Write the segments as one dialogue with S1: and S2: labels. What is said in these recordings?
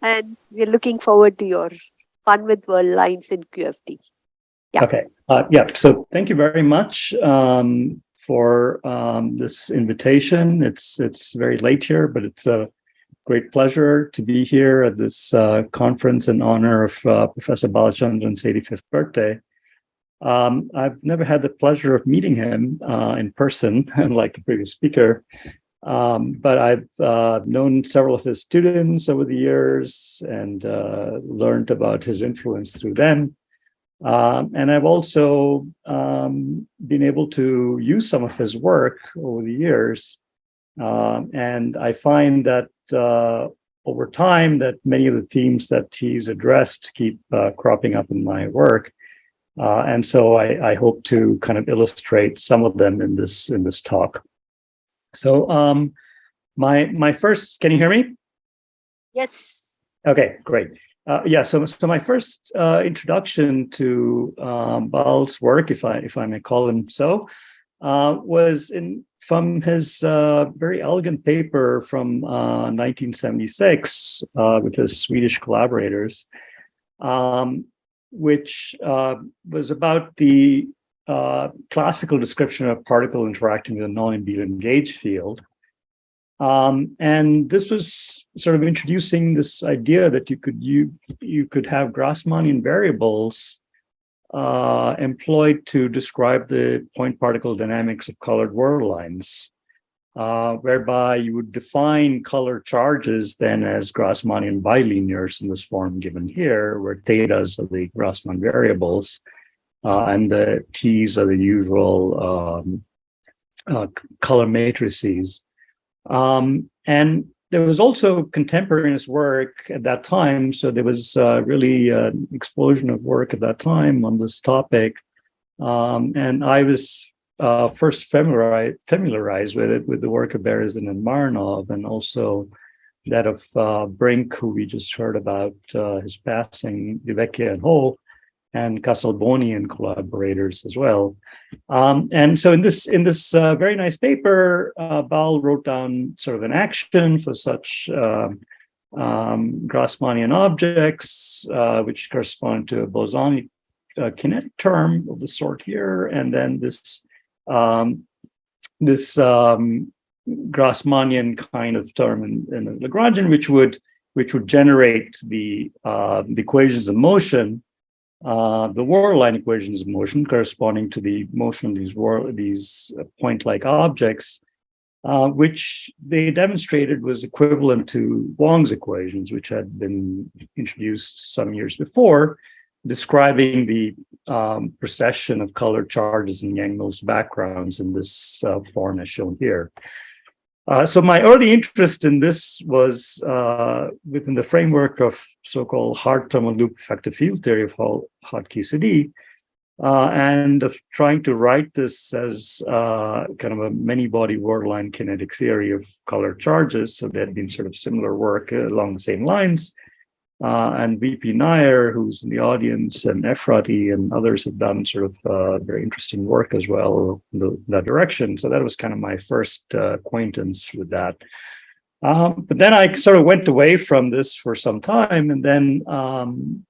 S1: And we're looking forward to your fun with Worldlines in QFT. Yeah.
S2: Okay. So thank you very much for this invitation. It's very late here, but it's a great pleasure to be here at this conference in honor of Professor Balachandran's 85th birthday. I've never had the pleasure of meeting him in person, unlike the previous speaker. But I've known several of his students over the years and learned about his influence through them. And I've also been able to use some of his work over the years. And I find that over time that many of the themes that he's addressed keep cropping up in my work. And so I hope to kind of illustrate some of them in this talk. So my first, can you hear me?
S1: Yes.
S2: Okay, great. So my first introduction to Bal's work, if I may call him so, was from his very elegant paper from 1976 with his Swedish collaborators, which was about the classical description of a particle interacting with a non-abelian gauge field. And this was sort of introducing this idea that you could have Grassmannian variables employed to describe the point particle dynamics of colored worldlines, whereby you would define color charges then as Grassmannian bilinears in this form given here, where thetas are the Grassmann variables, and the T's are the usual color matrices. And there was also contemporaneous work at that time. So there was really an explosion of work at that time on this topic. And I was first familiarized with it, with the work of Berezin and Marinov, and also that of Brink, who we just heard about his passing, Vivecchia and Ho, and Casalboni and collaborators as well. And so in this very nice paper, Bal wrote down sort of an action for such Grassmannian objects, which correspond to a bosonic kinetic term of the sort here, and then this Grassmannian kind of term in a Lagrangian, which would generate the equations of motion. The Worldline equations of motion corresponding to the motion of these point-like objects, which they demonstrated was equivalent to Wong's equations, which had been introduced some years before, describing the precession of colored charges in Yang-Mills backgrounds in this form as shown here. So my early interest in this was within the framework of so-called hard thermal loop effective field theory of hot QCD, and of trying to write this as kind of a many-body Worldline kinetic theory of colored charges. So there had been sort of similar work along the same lines. And V.P. Nair, who's in the audience, and Efrati and others have done sort of very interesting work as well in that direction. So that was kind of my first acquaintance with that. But then I sort of went away from this for some time, and then,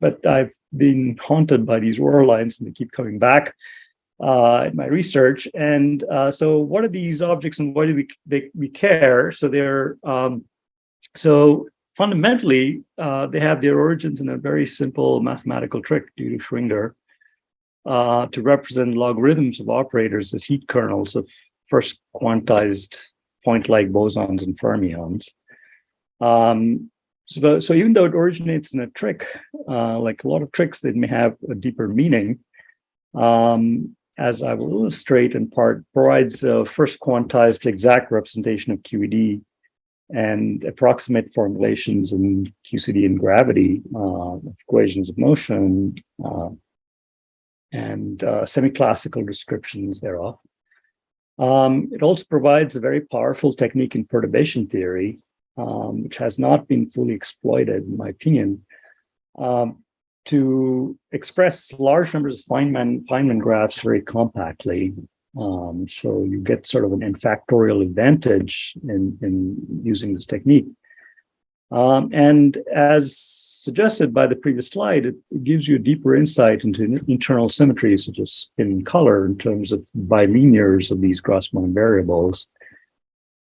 S2: but I've been haunted by these Worldlines, and they keep coming back in my research. And so what are these objects, and why do we care? So they're fundamentally, they have their origins in a very simple mathematical trick due to Schwinger to represent logarithms of operators as heat kernels of first quantized point-like bosons and fermions. So even though it originates in a trick, like a lot of tricks, that may have a deeper meaning, as I will illustrate in part, provides a first quantized exact representation of QED and approximate formulations in QCD and gravity of equations of motion and semi-classical descriptions thereof. It also provides a very powerful technique in perturbation theory, which has not been fully exploited, in my opinion, to express large numbers of Feynman graphs very compactly. So you get sort of an n factorial advantage in using this technique. And as suggested by the previous slide, it gives you a deeper insight into internal symmetries, such as spin and color, in terms of bilinears of these Grassmann variables.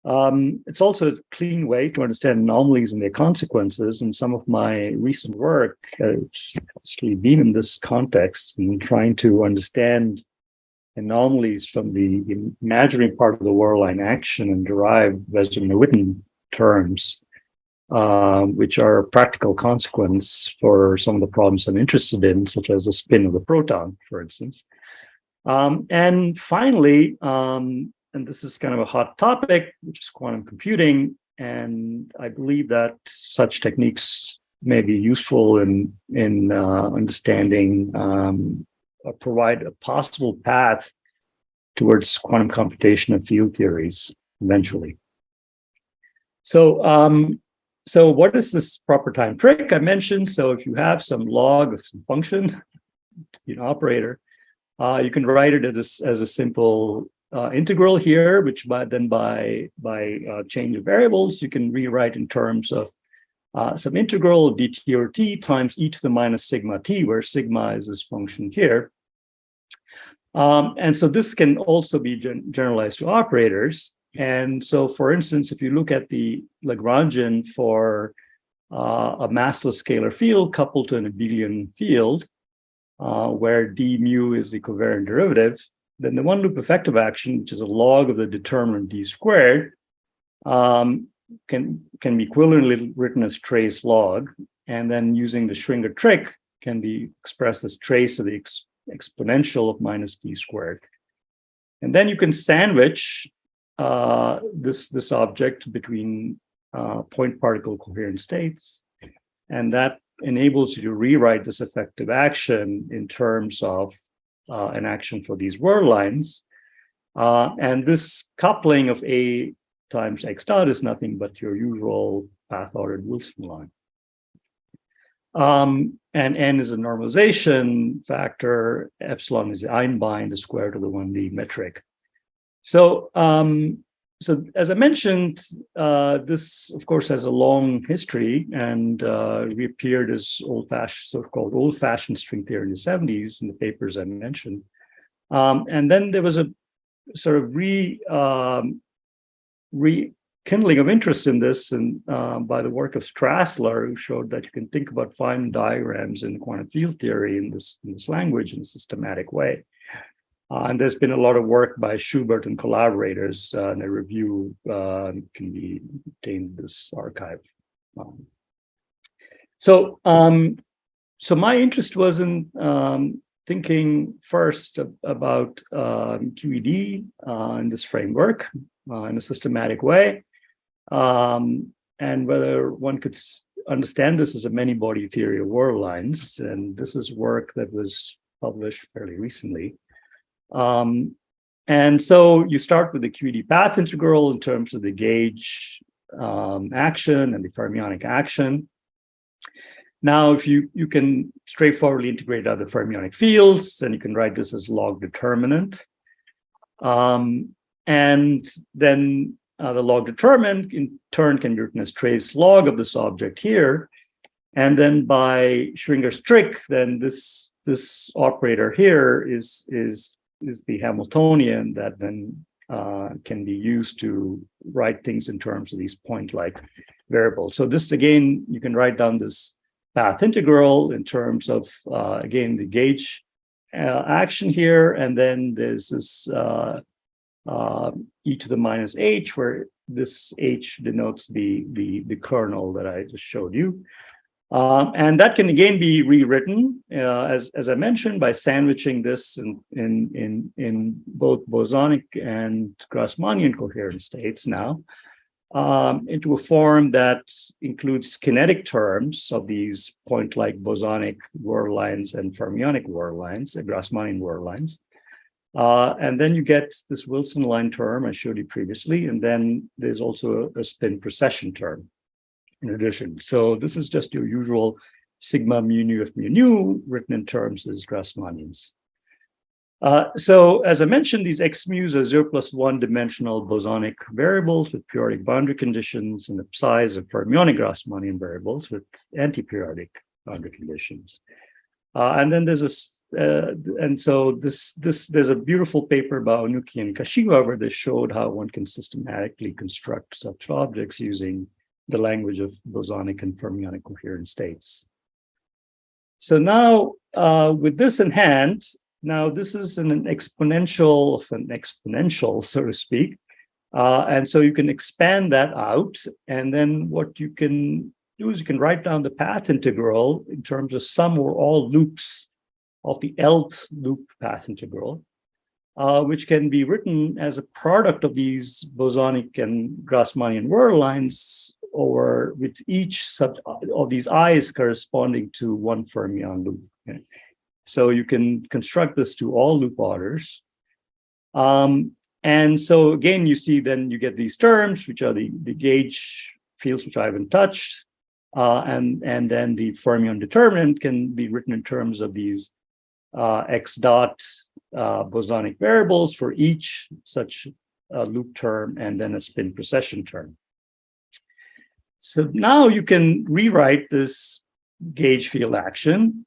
S2: It's also a clean way to understand anomalies and their consequences. And some of my recent work has actually been in this context and trying to understand anomalies from the imaginary part of the Worldline action and derive Westermann-Witten terms, which are a practical consequence for some of the problems I'm interested in, such as the spin of the proton, for instance. And finally, and this is kind of a hot topic, which is quantum computing. And I believe that such techniques may be useful in understanding, provide a possible path towards quantum computation of field theories eventually. So, so what is this proper time trick I mentioned? So if you have some log of some function, operator, you can write it as a simple integral here, which by change of variables, you can rewrite in terms of some integral dt or t times e to the minus sigma t, where sigma is this function here. And so this can also be generalized to operators. And so, for instance, if you look at the Lagrangian for a massless scalar field coupled to an abelian field, where d mu is the covariant derivative, then the one loop effective action, which is a log of the determinant d squared, can be equivalently written as trace log, and then using the Schwinger trick can be expressed as trace of the exponential of minus d squared. And then you can sandwich this object between point particle coherent states, and that enables you to rewrite this effective action in terms of an action for these Worldlines. And this coupling of A times X dot is nothing but your usual path-ordered Wilson line. And N is a normalization factor, epsilon is the Einbein, the square root of the 1D metric. So, so as I mentioned, this, of course, has a long history and reappeared as old-fashioned, so-called old-fashioned string theory in the 70s in the papers I mentioned. And then there was a sort of rekindling of interest in this and by the work of Strassler, who showed that you can think about Feynman diagrams in quantum field theory in this language in a systematic way. And there's been a lot of work by Schubert and collaborators, and a review can be obtained in this archive. So my interest was in thinking first about QED in this framework in a systematic way, and whether one could understand this as a many-body theory of Worldlines. And this is work that was published fairly recently. And so you start with the QED path integral in terms of the gauge action and the fermionic action. Now, if you can straightforwardly integrate other fermionic fields, then you can write this as log determinant. And then the log determinant in turn can be written as trace log of this object here. And then by Schwinger's trick, then this operator here is the Hamiltonian that then can be used to write things in terms of these point-like variables. So this, again, you can write down this path integral in terms of, again, the gauge action here. And then there's this e to the minus h, where this h denotes the kernel that I just showed you. And that can again be rewritten, as I mentioned, by sandwiching this in both bosonic and Grassmannian coherent states now into a form that includes kinetic terms of these point-like bosonic Worldlines and fermionic Worldlines, Grassmannian Worldlines. And then you get this Wilson line term I showed you previously, and then there's also a spin precession term in addition. So this is just your usual sigma mu nu of mu nu written in terms as Grassmannians. So as I mentioned, these x mu's are 0+1 dimensional bosonic variables with periodic boundary conditions and the size of fermionic Grassmannian variables with anti-periodic boundary conditions. And then there's there's a beautiful paper by Onuki and Kashiwa where they showed how one can systematically construct such objects using the language of bosonic and fermionic coherent states. So now, with this in hand, now this is an exponential, so to speak. And so you can expand that out. And then what you can do is you can write down the path integral in terms of some or all loops of the Lth loop path integral, which can be written as a product of these bosonic and Grassmannian Worldlines over with each sub of these i's corresponding to one fermion loop. Okay? So you can construct this to all loop orders. And so again, you see then you get these terms, which are the gauge fields, which I haven't touched. And then the fermion determinant can be written in terms of these x dot bosonic variables for each such loop term and then a spin precession term. So now you can rewrite this gauge field action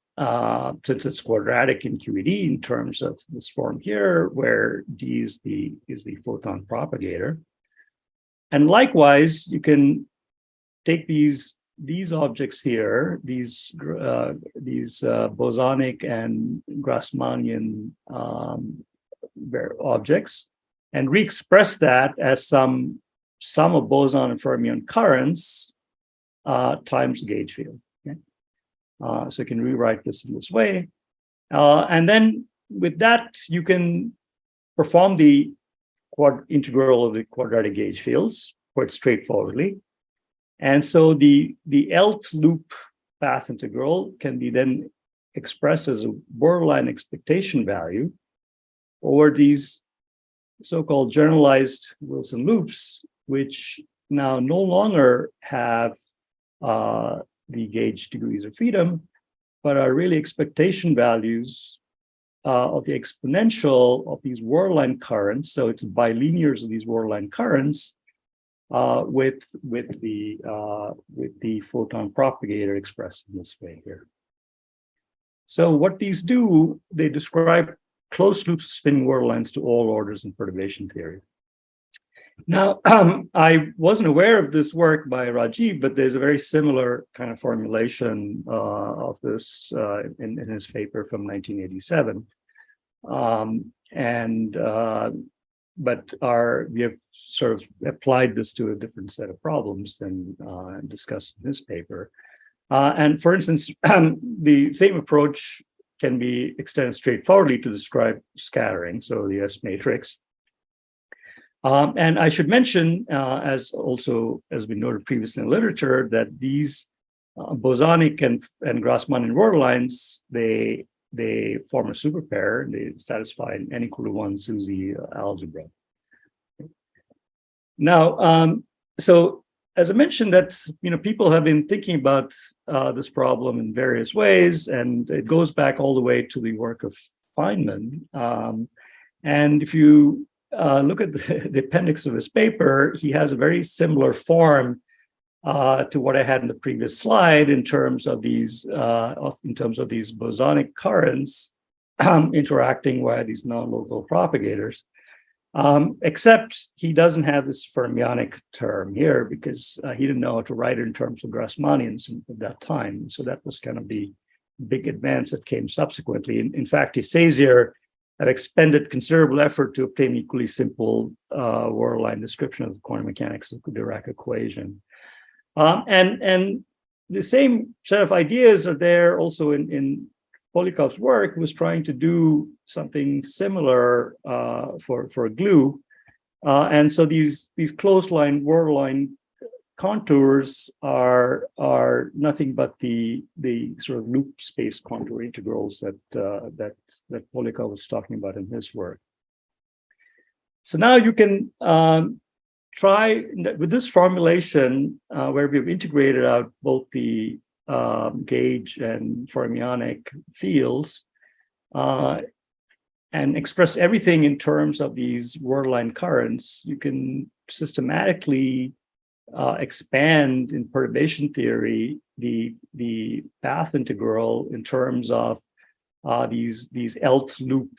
S2: since it's quadratic in QED in terms of this form here, where D is the photon propagator. And likewise, you can take these objects here, these bosonic and Grassmannian objects, and re-express that as sum of boson and fermion currents times the gauge field. Okay? So you can rewrite this in this way. And then with that, you can perform the integral of the quadratic gauge fields quite straightforwardly. And so the Lth loop path integral can be then expressed as a Worldline expectation value over these so-called generalized Wilson loops, which now no longer have the gauge degrees of freedom, but are really expectation values of the exponential of these Worldline currents. So it's bilinears of these Worldline currents with the photon propagator expressed in this way here. So what these do, they describe closed loops of spinning Worldlines to all orders in perturbation theory. Now, I wasn't aware of this work by Rajiv, but there's a very similar kind of formulation of this in his paper from 1987. But we have sort of applied this to a different set of problems than discussed in this paper. And for instance, the same approach can be extended straightforwardly to describe scattering, so the S matrix. And I should mention, as been noted previously in the literature, that these bosonic and Grassmannian Worldlines, they form a superpair and they satisfy an n equal to 1 SUSY algebra. Now, so as I mentioned, that people have been thinking about this problem in various ways, and it goes back all the way to the work of Feynman. And if you look at the appendix of his paper, he has a very similar form to what I had in the previous slide in terms of these bosonic currents interacting via these non-local propagators. Except he doesn't have this fermionic term here because he didn't know how to write it in terms of Grassmannians at that time. So that was kind of the big advance that came subsequently. In fact, he says here, I've expended considerable effort to obtain equally simple Worldline description of the quantum mechanics of the Dirac equation. And the same set of ideas are there also in Polikov's work, who was trying to do something similar for glue. And so these closed line Worldline contours are nothing but the sort of loop space contour integrals that Polikov was talking about in his work. So now you can try with this formulation where we've integrated out both the gauge and fermionic fields, and express everything in terms of these Worldline currents, you can systematically expand in perturbation theory the path integral in terms of these Lth loop,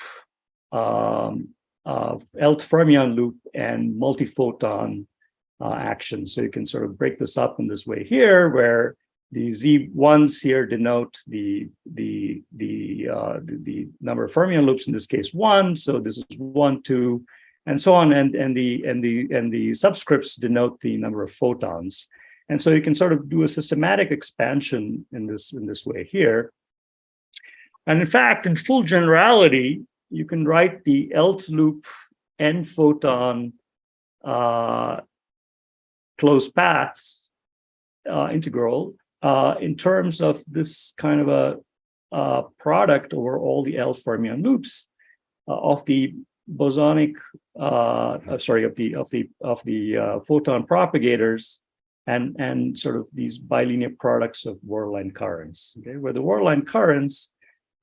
S2: Lth fermion loop and multiphoton action. So you can sort of break this up in this way here, where the Z1s here denote the number of fermion loops, in this case 1. So this is 1, 2, and so on, and the subscripts denote the number of photons. And so you can sort of do a systematic expansion in this way here. And in fact, in full generality, you can write the Lth loop n photon closed paths integral in terms of this kind of a product over all the L fermion loops of the bosonic, of the photon propagators and sort of these bilinear products of Worldline currents. Okay, where the Worldline currents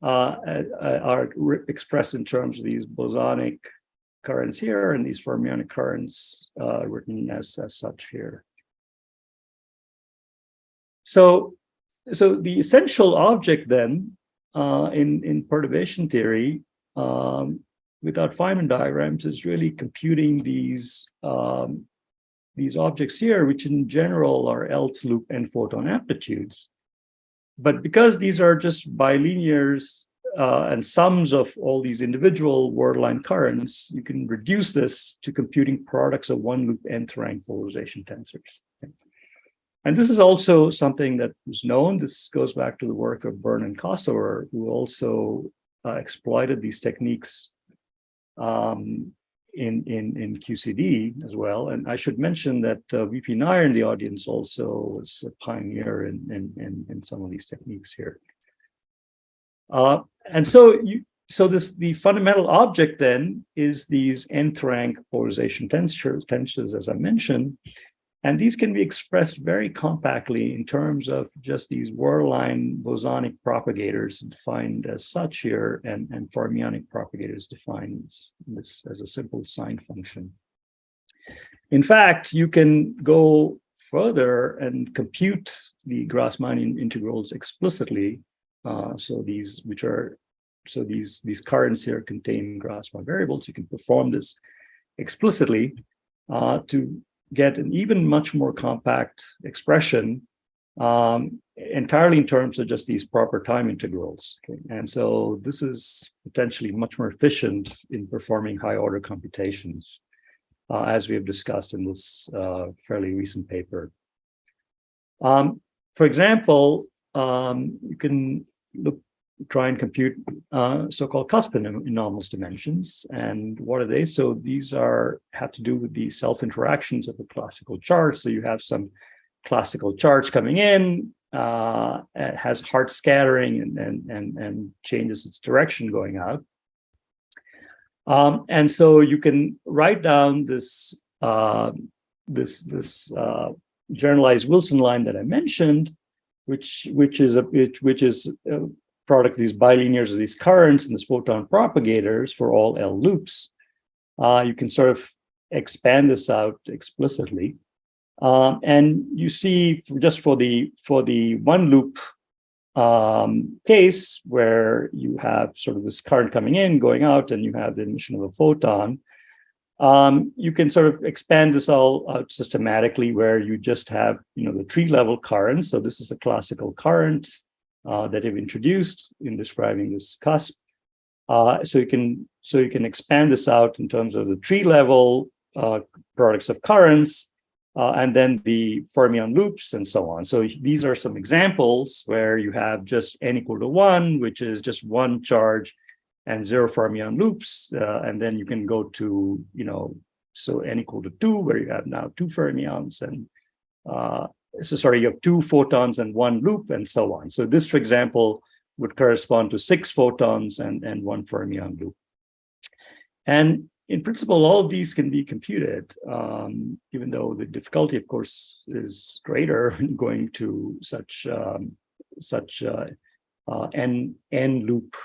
S2: are expressed in terms of these bosonic currents here and these fermionic currents written as such here. So the essential object then in perturbation theory without Feynman diagrams is really computing these objects here, which in general are Lth loop n photon amplitudes. But because these are just bilinears and sums of all these individual Worldline currents, you can reduce this to computing products of one loop nth rank polarization tensors. Okay. And this is also something that is known. This goes back to the work of Byrne and Kossover, who also exploited these techniques in QCD as well. And I should mention that VP Nair in the audience also was a pioneer in some of these techniques here. And so the fundamental object then is these nth rank polarization tensors, as I mentioned. And these can be expressed very compactly in terms of just these Worldline bosonic propagators defined as such here, and fermionic propagators defined as a simple sine function. In fact, you can go further and compute the Grassmannian integrals explicitly. So these currents here contain Grassmann variables. You can perform this explicitly to get an even much more compact expression entirely in terms of just these proper time integrals. Okay? And so this is potentially much more efficient in performing high order computations, as we have discussed in this fairly recent paper. For example, you can try and compute so-called cusp anomalous dimensions. And what are they? So these have to do with the self-interactions of the classical charge. So you have some classical charge coming in, it has hard scattering and changes its direction going out. And so you can write down this generalized Wilson line that I mentioned, which is a product of these bilinears of these currents and these photon propagators for all L loops. You can sort of expand this out explicitly. And you see just for the one loop case where you have sort of this current coming in, going out, and you have the emission of a photon, you can sort of expand this all out systematically where you just have, the tree level current. So this is a classical current that I've introduced in describing this cusp. So you can expand this out in terms of the tree level products of currents, and then the fermion loops and so on. So these are some examples where you have just n equal to 1, which is just one charge and 0 fermion loops, and then you can go to so n equal to 2, where you have now 2 fermions, and you have 2 photons and 1 loop, and so on. So this, for example, would correspond to 6 photons and 1 fermion loop. And in principle, all of these can be computed, even though the difficulty, of course, is greater going to such n loop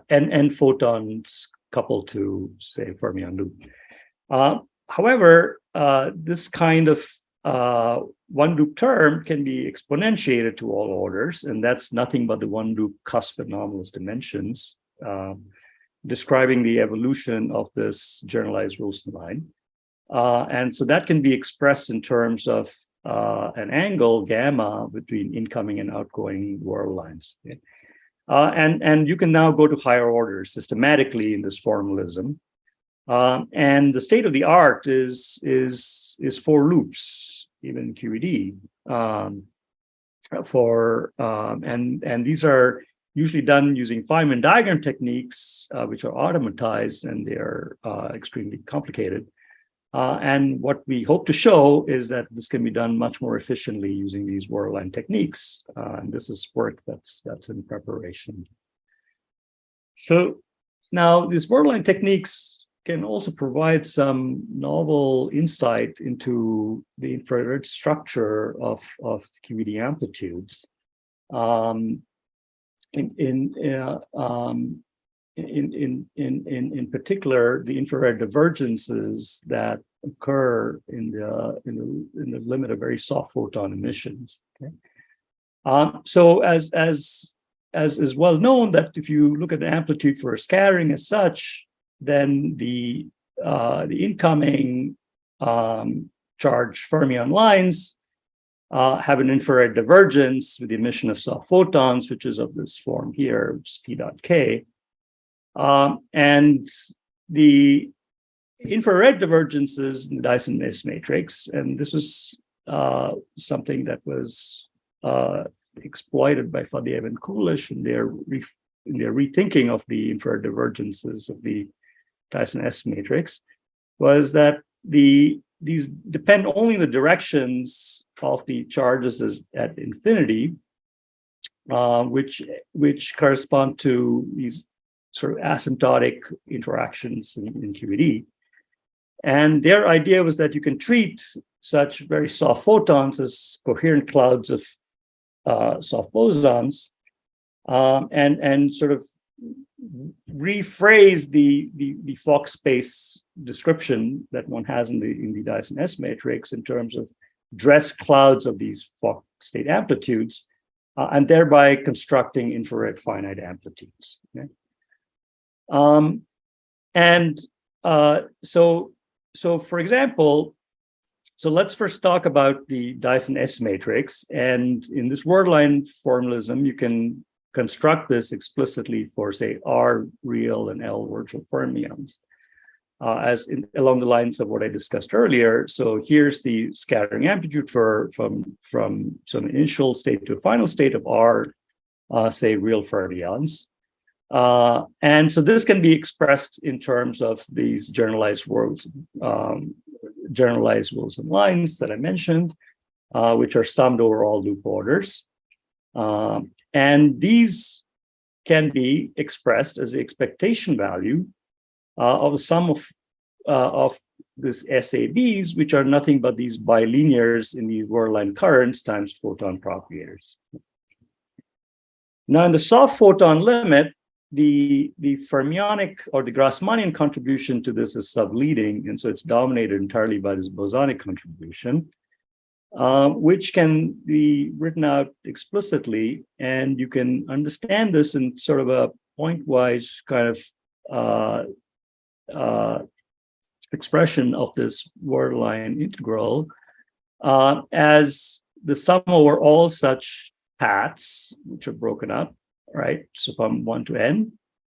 S2: n photons coupled to, say, fermion loop. However, this kind of one loop term can be exponentiated to all orders, and that's nothing but the one loop cusp anomalous dimensions, describing the evolution of this generalized Wilson line. And so that can be expressed in terms of an angle gamma between incoming and outgoing world lines. Okay? And you can now go to higher orders systematically in this formalism. And the state of the art is for loops, even QED. And these are usually done using Feynman diagram techniques, which are automatized, and they are extremely complicated. And what we hope to show is that this can be done much more efficiently using these Worldline techniques. And this is work that's in preparation. So now these Worldline techniques can also provide some novel insight into the infrared structure of QED amplitudes. In particular, the infrared divergences that occur in the limit of very soft photon emissions. Okay? So as is well known, that if you look at the amplitude for a scattering as such, then the incoming charged fermion lines have an infrared divergence with the emission of soft photons, which is of this form here, which is P dot K. And the infrared divergences in the Dyson S matrix, and this is something that was exploited by Faddeev and Kulish in their rethinking of the infrared divergences of the Dyson S matrix, was that these depend only on the directions of the charges at infinity, which correspond to these sort of asymptotic interactions in QED. And their idea was that you can treat such very soft photons as coherent clouds of soft bosons, and sort of rephrase the Fock space description that one has in the Dyson S matrix in terms of dress clouds of these Fock state amplitudes, and thereby constructing infrared finite amplitudes. Okay? So for example, so let's first talk about the Dyson S matrix. And in this Worldline formalism, you can construct this explicitly for, say, R real and L virtual fermions, along the lines of what I discussed earlier. So here's the scattering amplitude from some initial state to a final state of R, say, real fermions. And so this can be expressed in terms of these generalized Wilson lines that I mentioned, which are summed over all loop orders. And these can be expressed as the expectation value of the sum of this SABs, which are nothing but these bilinears in the Worldline currents times photon propagators. Now, in the soft photon limit, the fermionic or the Grassmannian contribution to this is subleading, and so it's dominated entirely by this bosonic contribution, which can be written out explicitly, and you can understand this in sort of a pointwise kind of expression of this Worldline integral as the sum over all such paths, which are broken up, right? So from 1 to n,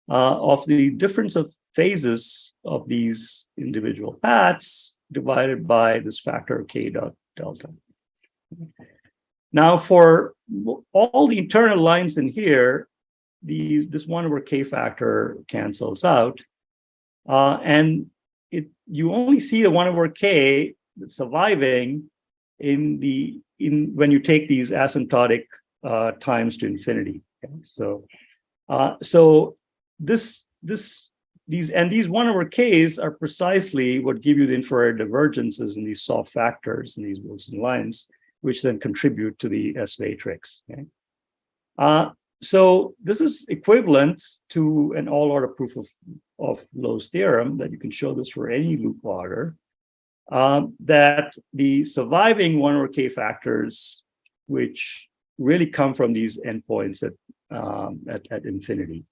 S2: of the difference of phases of these individual paths divided by this factor k dot delta. Now, for all the internal lines in here, this 1 over k factor cancels out, and you only see the 1 over k surviving when you take these asymptotic times to infinity. Okay? So these 1 over k's are precisely what give you the infrared divergences in these soft factors in these Wilson lines, which then contribute to the S matrix. Okay? so this is equivalent to an all-order proof of Lowe's theorem that you can show this for any loop order, that the surviving 1 over k factors, which really come from these endpoints at infinity,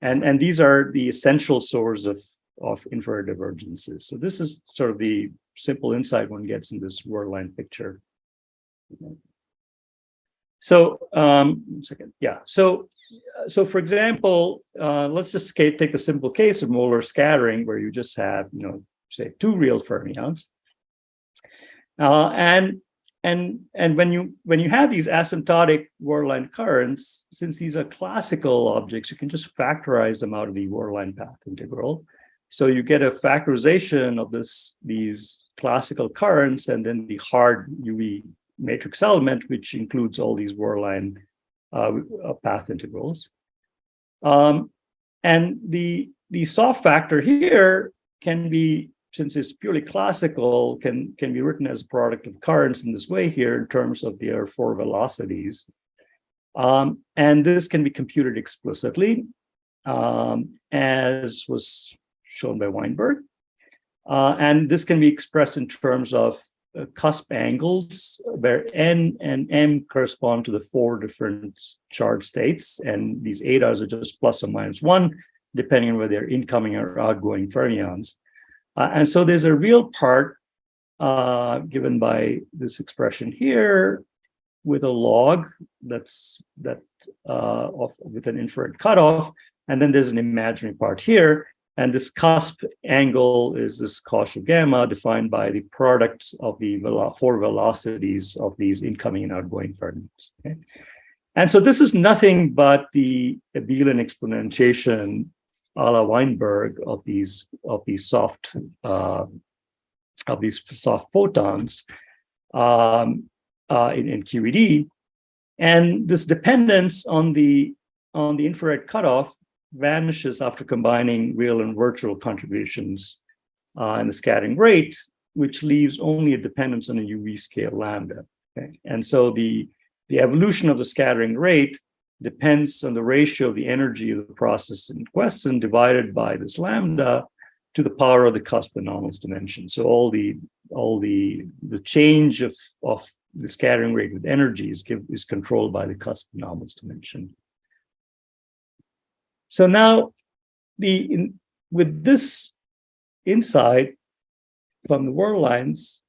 S2: and these are the essential source of infrared divergences. So this is sort of the simple insight one gets in this Worldline picture. So, So for example, let's just take the simple case of molar scattering, where you just have, say 2 real fermions. And when you have these asymptotic Worldline currents, since these are classical objects, you can just factorize them out of the Worldline path integral. So you get a factorization of these classical currents, and then the hard UV matrix element, which includes all these Worldline path integrals. And the soft factor here can be, since it's purely classical, can be written as a product of currents in this way here in terms of their 4 velocities. And this can be computed explicitly, as was shown by Weinberg. And this can be expressed in terms of cusp angles, where n and m correspond to the 4 different charge states, and these etas are just plus or minus 1, depending on whether they're incoming or outgoing fermions. And so there's a real part given by this expression here with a log with an infrared cutoff, and then there's an imaginary part here. And this cusp angle is this Cauchy gamma defined by the product of the 4 velocities of these incoming and outgoing fermions. Okay? And so this is nothing but the abelian exponentiation a la Weinberg of these soft photons in QED, and this dependence on the infrared cutoff vanishes after combining real and virtual contributions in the scattering rate, which leaves only a dependence on a UV scale lambda. Okay? And so the evolution of the scattering rate depends on the ratio of the energy of the process in question divided by this lambda to the power of the cusp anomalous dimension. So all the change of the scattering rate with energy is controlled by the cusp anomalous dimension. So now, with this insight from the Worldlines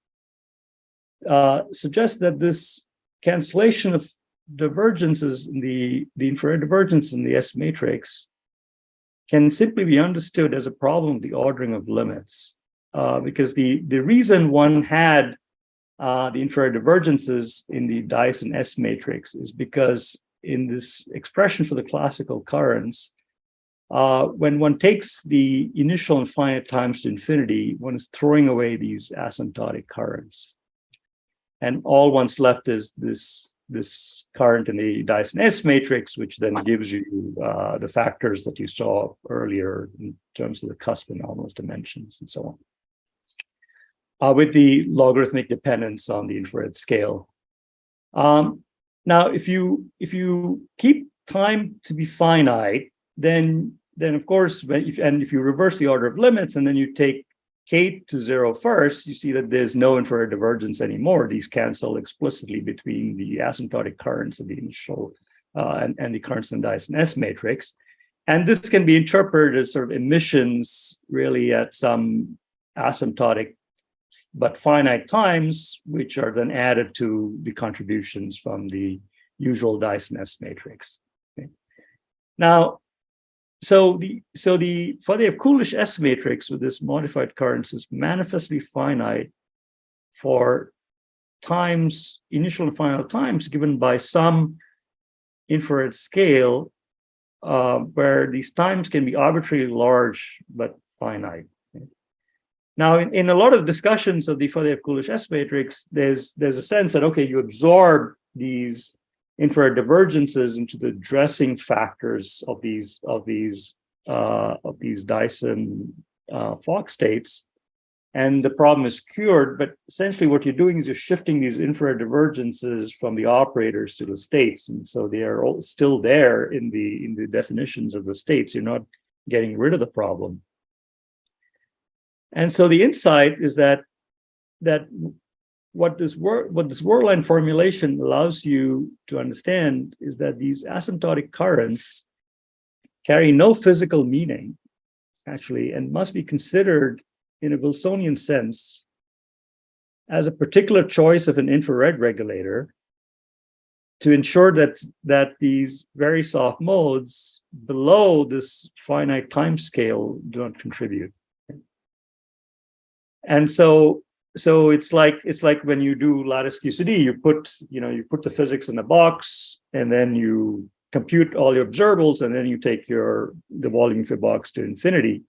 S2: suggests that this cancellation of divergences in the infrared divergence in the S matrix can simply be understood as a problem of the ordering of limits, because the reason one had the infrared divergences in the Dyson S matrix is because in this expression for the classical currents, when one takes the initial and finite times to infinity, one is throwing away these asymptotic currents. And all one's left is this current in the Dyson S matrix, which then gives you the factors that you saw earlier in terms of the cusp anomalous dimensions and so on, with the logarithmic dependence on the infrared scale. Now, if you keep time to be finite, then of course, if you reverse the order of limits and then you take k to 0 first, you see that there's no infrared divergence anymore. These cancel explicitly between the asymptotic currents of the initial and the currents in Dyson S matrix. And this can be interpreted as sort of emissions really at some asymptotic but finite times, which are then added to the contributions from the usual Dyson S matrix. Okay. Now, so the Faddeev-Kulish S matrix with this modified currents is manifestly finite for times, initial and final times given by some infrared scale, where these times can be arbitrarily large but finite. Okay. Now, in a lot of discussions of the Faddeev-Kulish S matrix, there's a sense that, okay, you absorb these infrared divergences into the dressing factors of these Dyson Fock states, and the problem is cured. But essentially what you're doing is you're shifting these infrared divergences from the operators to the states. And so they are all still there in the definitions of the states. You're not getting rid of the problem. And so the insight is that what this Worldline formulation allows you to understand is that these asymptotic currents carry no physical meaning, actually, and must be considered in a Wilsonian sense as a particular choice of an infrared regulator to ensure that these very soft modes below this finite time scale do not contribute. And so it's like when you do lattice QCD, you put the physics in a box, and then you compute all your observables, and then you take the volume of your box to infinity.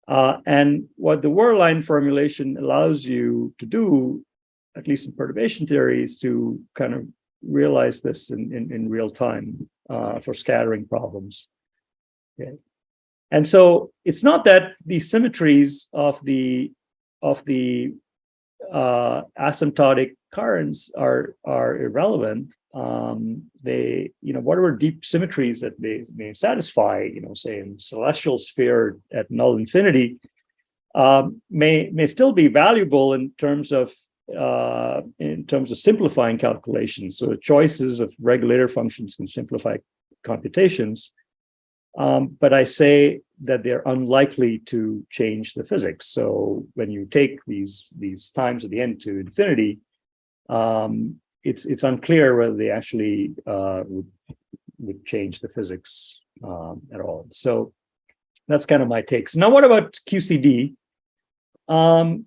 S2: And what the Worldline formulation allows you to do, at least in perturbation theory, is to kind of realize this in real time for scattering problems. Okay. And so it's not that the symmetries of the asymptotic currents are irrelevant. They, whatever deep symmetries that they may satisfy, say in celestial sphere at null infinity, may still be valuable in terms of simplifying calculations. So choices of regulator functions can simplify computations. But I say that they're unlikely to change the physics. So when you take these times at the end to infinity, it's unclear whether they actually would change the physics at all. So that's kind of my takes. Now, what about QCD? And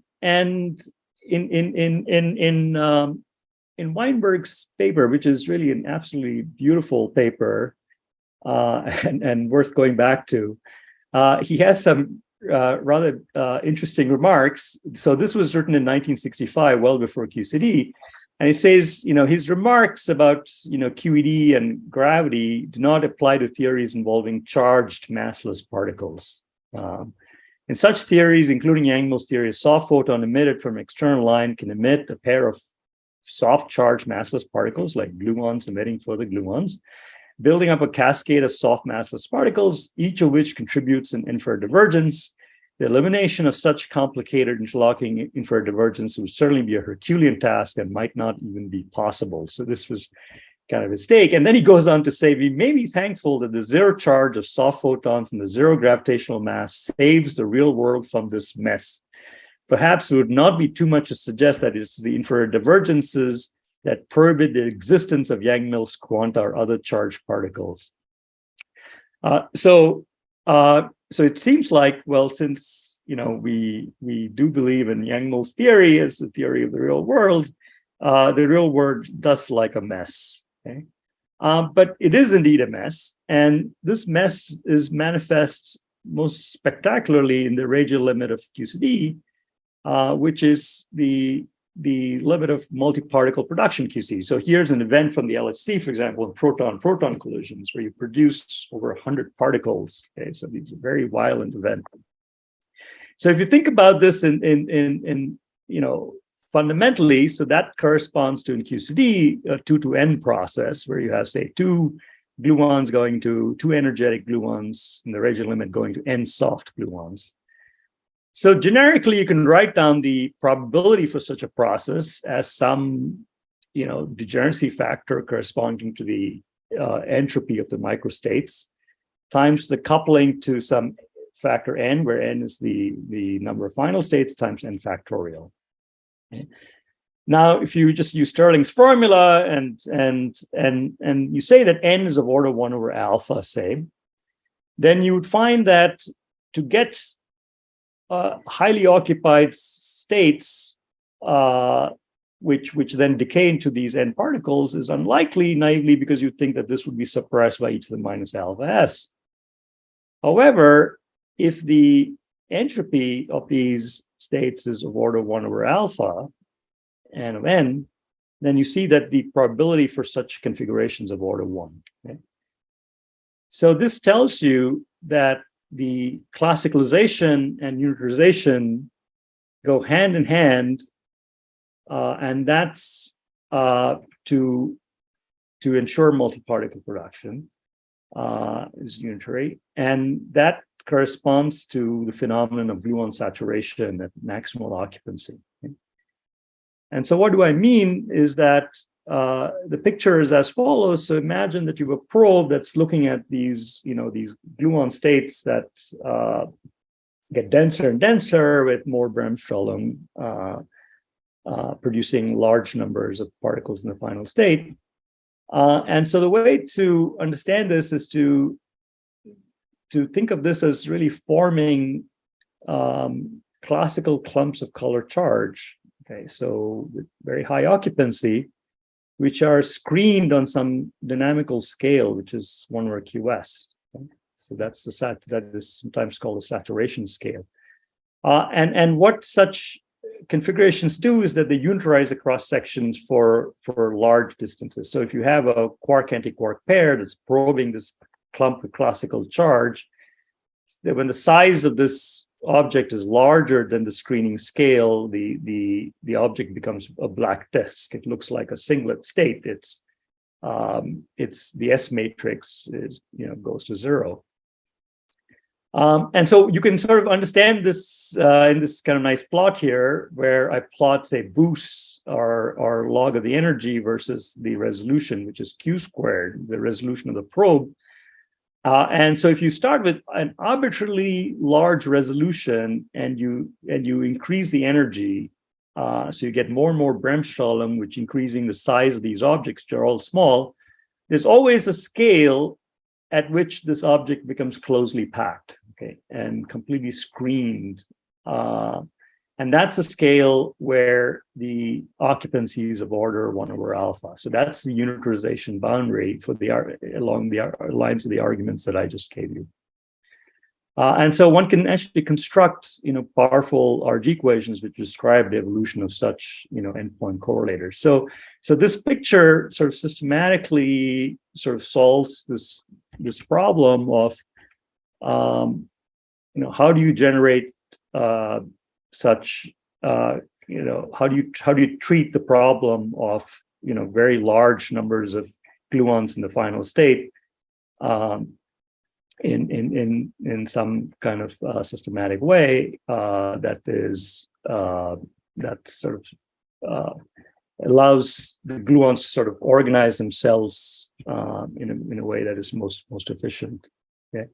S2: in Weinberg's paper, which is really an absolutely beautiful paper, and worth going back to, he has some rather interesting remarks. So this was written in 1965, well before QCD, and he says, his remarks about QED and gravity do not apply to theories involving charged massless particles. In such theories, including Yang-Mills theory, a soft photon emitted from an external line can emit a pair of soft charged massless particles, like gluons emitting further gluons, building up a cascade of soft massless particles, each of which contributes an infrared divergence. The elimination of such complicated interlocking infrared divergence would certainly be a Herculean task and might not even be possible. So this was kind of his take. And then he goes on to say, we may be thankful that the zero charge of soft photons and the zero gravitational mass saves the real world from this mess. Perhaps it would not be too much to suggest that it's the infrared divergences that prohibit the existence of Yang-Mills quanta or other charged particles. So it seems like, well, since we do believe in Yang-Mills theory as the theory of the real world does like a mess. Okay, but it is indeed a mess, and this mess is manifest most spectacularly in the radial limit of QCD, which is the limit of multi-particle production QC. So here's an event from the LHC, for example, in proton-proton collisions, where you produce over 100 particles. Okay, so these are very violent events. So if you think about this in fundamentally, so that corresponds to in QCD a 2 to n process, where you have, say, two gluons going to two energetic gluons in the radial limit going to n soft gluons. So generically, you can write down the probability for such a process as some, degeneracy factor corresponding to the entropy of the microstates times the coupling to some factor n, where n is the number of final states, times n factorial. Okay. Now, if you just use Stirling's formula and you say that n is of order 1 over alpha, say, then you would find that to get highly occupied states, which then decay into these n particles, is unlikely naively because you think that this would be suppressed by e to the minus alpha s. However, if the entropy of these states is of order 1 over alpha, n of n, then you see that the probability for such configurations of order 1. Okay? So this tells you that the classicalization and unitarization go hand in hand, and that's to ensure multi-particle production is unitary, and that corresponds to the phenomenon of gluon saturation at maximal occupancy. And so what do I mean is that the picture is as follows. So imagine that you have a probe that's looking at these, these gluon states that get denser and denser with more Bremsstrahlung, producing large numbers of particles in the final state. And so the way to understand this is to think of this as really forming classical clumps of color charge. Okay, so with very high occupancy, which are screened on some dynamical scale, which is 1/QS. Okay? So that's that is sometimes called the saturation scale. And what such configurations do is that they unitarize the cross sections for large distances. So if you have a quark-antiquark pair that's probing this clump of classical charge, when the size of this object is larger than the screening scale, the object becomes a black disk. It looks like a singlet state. It's the S matrix is goes to zero. And so you can sort of understand this in this kind of nice plot here, where I plot, say, boosts or log of the energy versus the resolution, which is Q squared, the resolution of the probe. And so if you start with an arbitrarily large resolution and you increase the energy, so you get more and more Bremsstrahlung, which increasing the size of these objects, which are all small, there's always a scale at which this object becomes closely packed, okay, and completely screened. And that's a scale where the occupancy is of order 1/alpha. So that's the unitarization boundary for along the lines of the arguments that I just gave you. And so one can actually construct, powerful RG equations which describe the evolution of such, endpoint correlators. So this picture sort of systematically sort of solves this problem of, how do you generate such, how do you treat the problem of, very large numbers of gluons in the final state in some kind of systematic way that sort of allows the gluons to sort of organize themselves in a way that is most efficient. Okay.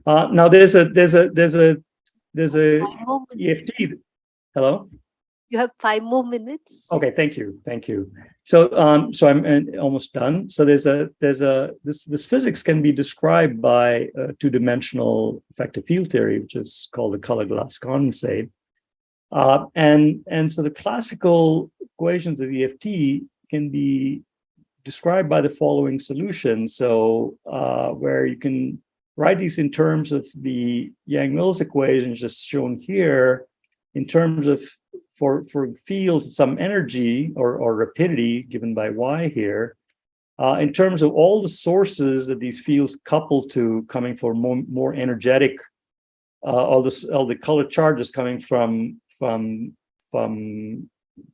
S2: Now there's a EFT. Hello.
S1: You have 5 more minutes.
S2: Okay, thank you. So I'm almost done. So this physics can be described by two-dimensional effective field theory, which is called the color glass condensate. And so the classical equations of EFT can be described by the following solution. So where you can write these in terms of the Yang-Mills equations just shown here, in terms of for fields, some energy or rapidity given by Y here, in terms of all the sources that these fields couple to coming for more energetic, all the colored charges coming from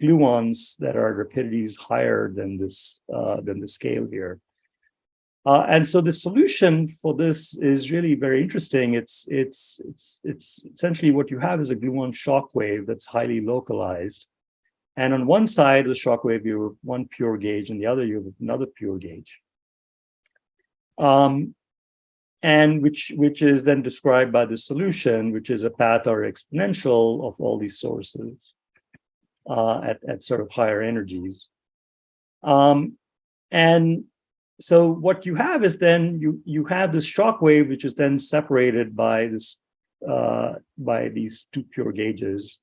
S2: gluons that are rapidities higher than the scale here. And so the solution for this is really very interesting. It's essentially what you have is a gluon shock wave that's highly localized. And on one side of the shock wave, you have one pure gauge, and the other you have another pure gauge. And which is then described by the solution, which is a path or exponential of all these sources at sort of higher energies. And so what you have is then you have this shock wave, which is then separated by these two pure gauges.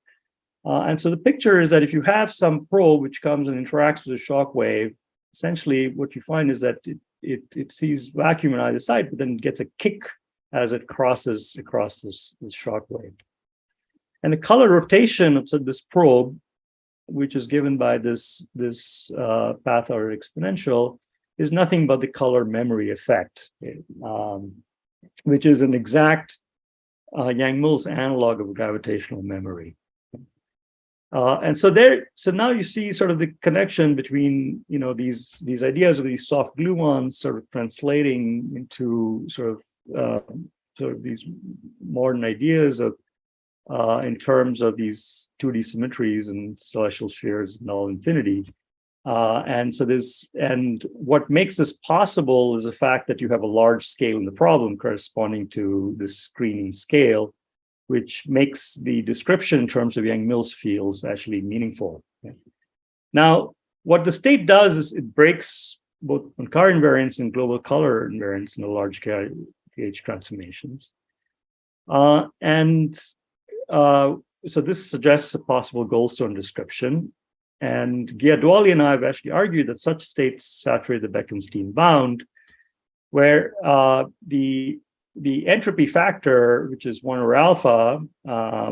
S2: And so the picture is that if you have some probe which comes and interacts with a shock wave, essentially what you find is that it sees vacuum on either side, but then gets a kick as it crosses across this shock wave. And the color rotation of this probe, which is given by this path or exponential, is nothing but the color memory effect, which is an exact Yang-Mills analog of gravitational memory. So now you see sort of the connection between, these ideas of these soft gluons sort of translating into sort of these modern ideas of in terms of these 2D symmetries and celestial spheres and null infinity. And what makes this possible is the fact that you have a large scale in the problem corresponding to this screening scale, which makes the description in terms of Yang-Mills fields actually meaningful. Now, what the state does is it breaks both Poincare invariance and global color invariance in the large gauge transformations. So this suggests a possible Goldstone description. And Gyadwali and I have actually argued that such states saturate the Bekenstein bound, where the entropy factor, which is 1 over alpha,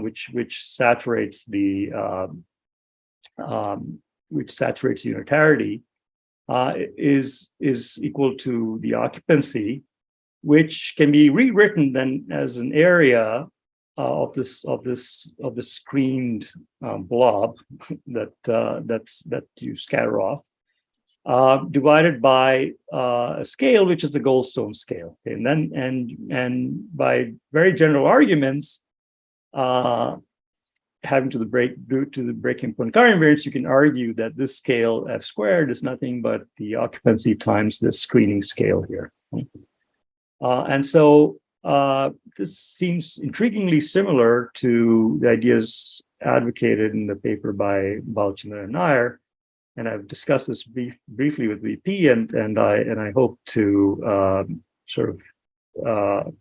S2: which saturates the unitarity, is equal to the occupancy, which can be rewritten then as an area of the screened blob that you scatter off, divided by a scale which is the Goldstone scale. Okay? And by very general arguments, having to the breaking Poincare invariance, you can argue that this scale f squared is nothing but the occupancy times the screening scale here. And so this seems intriguingly similar to the ideas advocated in the paper by Balchandran and Nair, and I've discussed this briefly with VP, and I hope to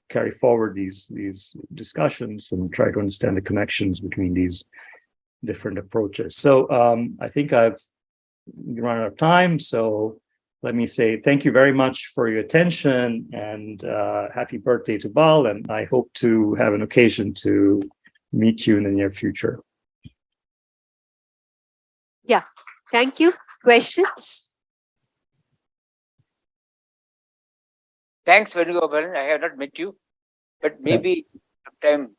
S2: carry forward these discussions and try to understand the connections between these different approaches. So I think I've run out of time, so let me say thank you very much for your attention, and happy birthday to Bal, and I hope to have an occasion to meet you in the near future.
S1: Yeah, thank you. Questions?
S3: Thanks, Venugopalan. I have not met you, but maybe sometime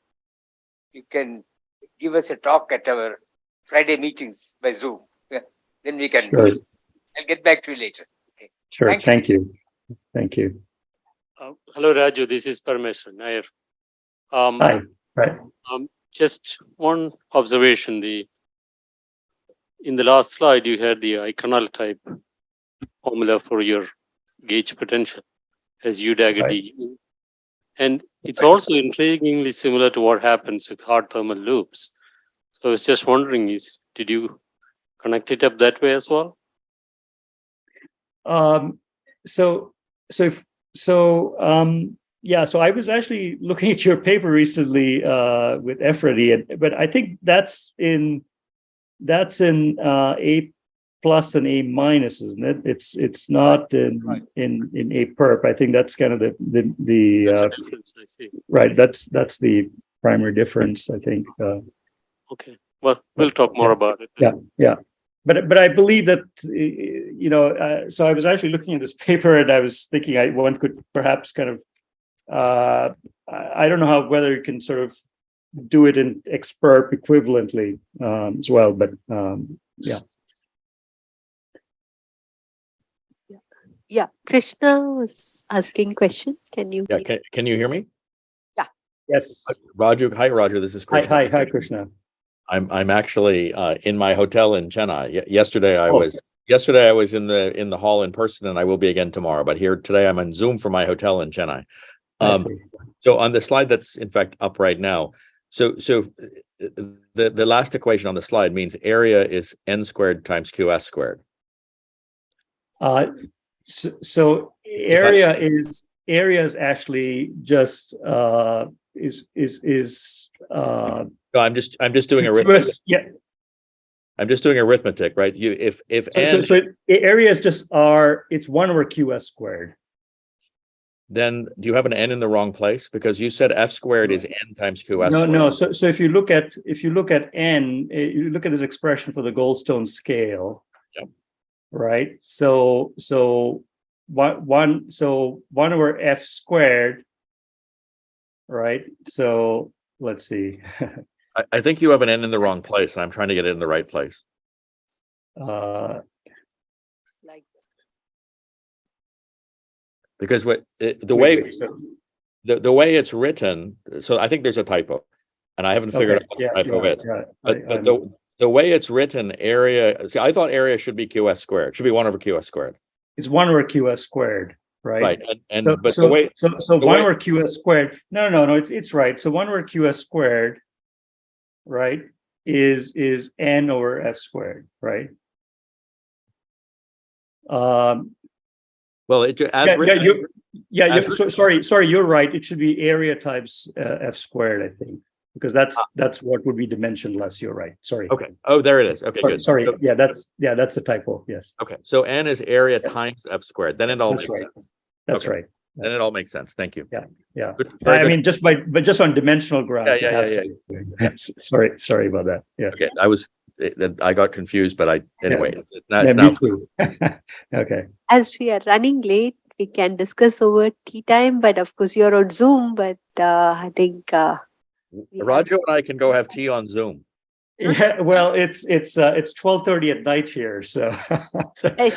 S3: you can give us a talk at our Friday meetings by Zoom. Yeah. Then we can.
S2: Sure.
S3: I'll get back to you later. Okay.
S2: Sure. Thank you. Thank you.
S4: Hello, Raju. This is Parmeshwar Nair.
S2: Hi. Right.
S4: Just one observation. In the last slide, you had the Eikenal type formula for your gauge potential as U dagger D. And it's also intriguingly similar to what happens with hard thermal loops. So I was just wondering, did you connect it up that way as well?
S2: So I was actually looking at your paper recently with Efrati, but I think that's in A plus and A minus, isn't it? It's not in A perp. I think that's kind of the
S4: that's a difference, I see.
S2: Right. That's the primary difference, I think.
S4: Okay. Well, we'll talk more about it.
S2: Yeah. But I believe that so I was actually looking at this paper, and I was thinking one could perhaps kind of I don't know whether you can sort of do it in experp equivalently as well, but yeah.
S1: Yeah, Krishna was asking question. Can you?
S5: Yeah, can you hear me?
S1: Yeah.
S2: Yes.
S5: Raju, hi Raju, this is Krishna.
S2: Hi Krishna.
S5: I'm actually in my hotel in Chennai. Yesterday I was in the hall in person, and I will be again tomorrow. But here today I'm on Zoom from my hotel in Chennai. So on the slide that's in fact up right now, so the last equation on the slide means area is n squared times qs squared.
S2: So area is actually just
S5: No, I'm just doing arithmetic.
S2: Yeah.
S5: I'm just doing arithmetic, right?
S2: So area is just R. It's 1 over qs squared.
S5: Then do you have an n in the wrong place? Because you said f squared is n times qs squared.
S2: No. So if you look at n, you look at this expression for the Goldstone scale.
S5: Yep.
S2: Right. So 1 over f squared. Right. So let's see.
S5: I think you have an n in the wrong place, and I'm trying to get it in the right place.
S1: It's like
S5: Because the
S2: wait,
S5: way
S2: so-
S5: the way it's written, so I think there's a typo, and I haven't figured
S2: okay,
S5: out what the typo is.
S2: yeah,
S5: But the way it's written, area. See, I thought area should be QS squared. It should be 1 over QS squared.
S2: it's 1 over QS squared, right?
S5: Right. And
S2: So,
S5: but
S2: so,
S5: the way
S2: so, so
S5: the
S2: 1
S5: way-
S2: over QS squared. No, it's right. So 1 over QS squared, right, is n over f squared, right?
S5: well, it as
S2: Yeah,
S5: written,
S2: sorry, you're right. It should be area times f squared, I think, because that's what would be dimensionless. You're right. Sorry.
S5: okay. Oh, there it is. Okay, good.
S2: Sorry.
S5: So-
S2: Yeah, that's a typo. Yes,
S5: okay. So n is area times f squared. Then it all
S2: that's
S5: makes
S2: right.
S5: sense.
S2: That's
S5: Okay.
S2: right.
S5: Then it all makes sense. Thank you.
S2: Yeah.
S5: Good, very
S2: I
S5: good.
S2: mean, just on dimensional grounds,
S5: Yeah,
S2: it has to. Sorry about that. Yeah.
S5: Okay, I got confused, but anyway,
S2: Yeah,
S5: it's
S2: me
S5: now
S2: too. Okay.
S1: as we are running late, we can discuss over tea time. But of course, you're on Zoom. But I think we have-
S5: Raju and I can go have tea on Zoom.
S2: Yeah. Well, it's 12:30 at night here, so.
S1: Hey.